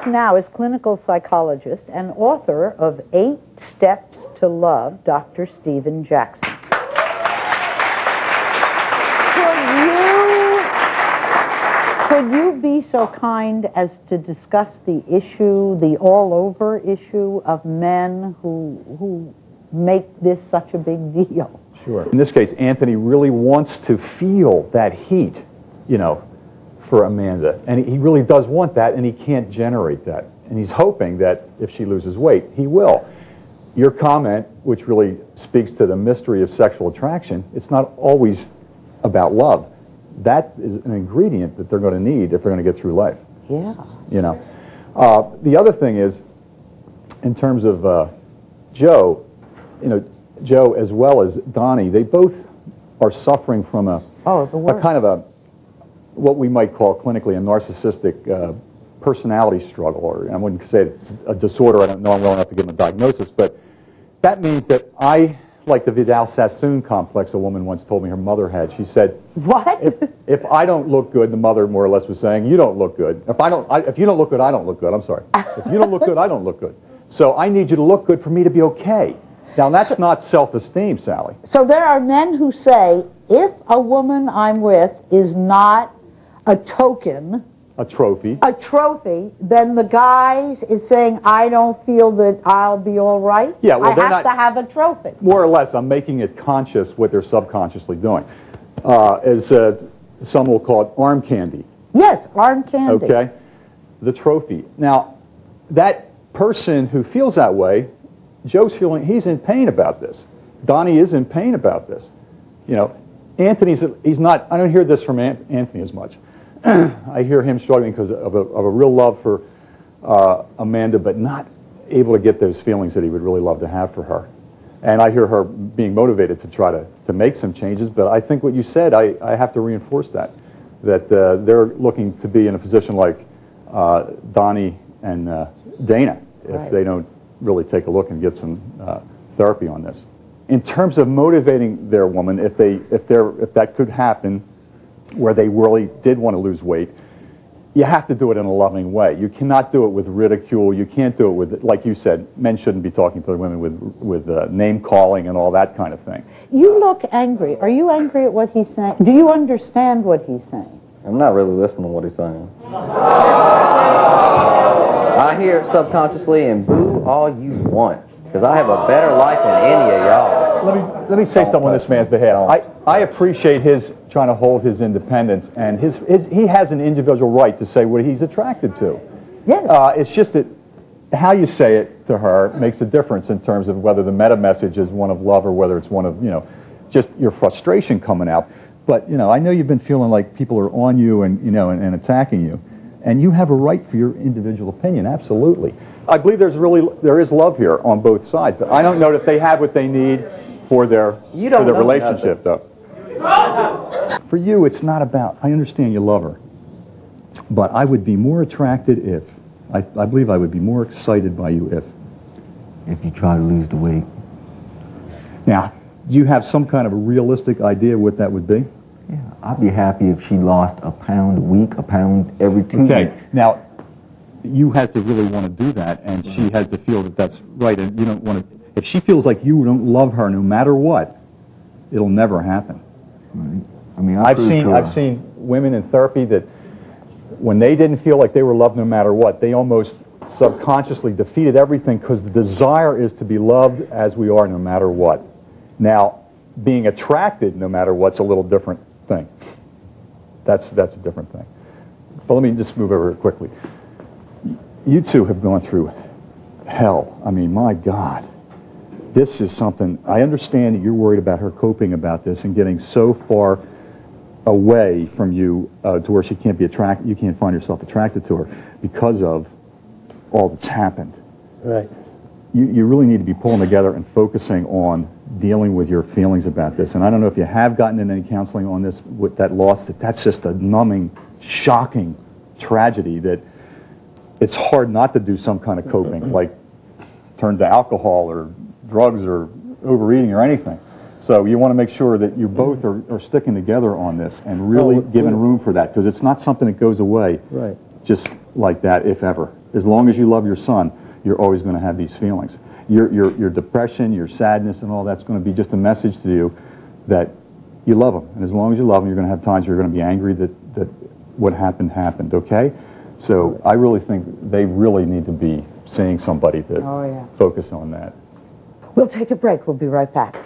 us now is clinical psychologist and author of 8 Steps to Love, Dr. Stephen Jackson. Could you be so kind as to discuss the issue, the all-over issue of men who make this such a big deal? Sure. In this case, Anthony really wants to feel that heat, you know, for Amanda. And he really does want that, and he can't generate that. And he's hoping that if she loses weight, he will. Your comment, which really speaks to the mystery of sexual attraction, it's not always about love. That is an ingredient that they're going to need if they're going to get through life. Yeah. You know. The other thing is, in terms of Joe, you know, Joe as well as Donnie, they both are suffering from a kind of a, what we might call clinically a narcissistic personality struggle, or I wouldn't say it's a disorder. I don't know I'm well enough to give them a diagnosis, but that means that I, like the Vidal-Sassoon complex, a woman once told me her mother had. She said, "What? If I don't look good," the mother more or less was saying, "you don't look good. If you don't look good, I don't look good. I'm sorry. If you don't look good, I don't look good. So I need you to look good for me to be okay." Now that's not self-esteem, Sally. So there are men who say, if a woman I'm with is not a token, a trophy, then the guy is saying, I don't feel that I'll be all right. Yeah, well, I have to have a trophy. More or less, I'm making it conscious what they're subconsciously doing. As some will call it, arm candy. Yes, arm candy. Okay, the trophy. Now, that person who feels that way, Joe's feeling, he's in pain about this. Donnie is in pain about this. You know, he's not, I don't hear this from Anthony as much. I hear him struggling because of a real love for Amanda, but not able to get those feelings that he would really love to have for her. And I hear her being motivated to try to make some changes, but I think what you said, I have to reinforce that they're looking to be in a position like Donnie and Dana, if they don't really take a look and get some therapy on this. In terms of motivating their woman, if that could happen, where they really did want to lose weight, you have to do it in a loving way. You cannot do it with ridicule. You can't do it with, like you said, men shouldn't be talking to their women with name calling and all that kind of thing. You look angry. Are you angry at what he's saying? Do you understand what he's saying? I'm not really listening to what he's saying. I hear it subconsciously and boo all you want, because I have a better life than any of y'all. Let me say something on this man's behalf. I appreciate his trying to hold his independence, and he has an individual right to say what he's attracted to. Yes. It's just that how you say it to her makes a difference in terms of whether the meta message is one of love or whether it's one of, you know, just your frustration coming out. But, you know, I know you've been feeling like people are on you and, you know, and attacking you. And you have a right for your individual opinion, absolutely. I believe there is love here on both sides, but I don't know that they have what they need for their relationship, though. For you, it's not about, I understand you love her, but I would be more attracted if, I believe I would be more excited by you if you try to lose the weight. Now, do you have some kind of a realistic idea what that would be? Yeah, I'd be happy if she lost a pound a week, a pound every 2 weeks. Okay, now, you has to really want to do that, and she has to feel that that's right, and you don't want to, if she feels like you don't love her no matter what, it'll never happen. Right. I mean, I've seen women in therapy that when they didn't feel like they were loved no matter what, they almost subconsciously defeated everything because the desire is to be loved as we are no matter what. Now, being attracted no matter what's a little different thing. That's a different thing. But let me just move over quickly. You two have gone through hell. I mean, my God. This is something, I understand that you're worried about her coping about this and getting so far away from you to where she can't be attracted, you can't find yourself attracted to her because of all that's happened. Right. You really need to be pulling together and focusing on dealing with your feelings about this. And I don't know if you have gotten in any counseling on this with that loss, that's just a numbing, shocking tragedy that it's hard not to do some kind of coping, like turn to alcohol or drugs or overeating or anything. So you want to make sure that you both are sticking together on this and really giving room for that, because it's not something that goes away just like that, if ever. As long as you love your son, you're always going to have these feelings. Your depression, your sadness, and all that's going to be just a message to you that you love him. And as long as you love him, you're going to have times you're going to be angry that what happened, happened, okay? So I really think they really need to be seeing somebody to focus on that. We'll take a break. We'll be right back.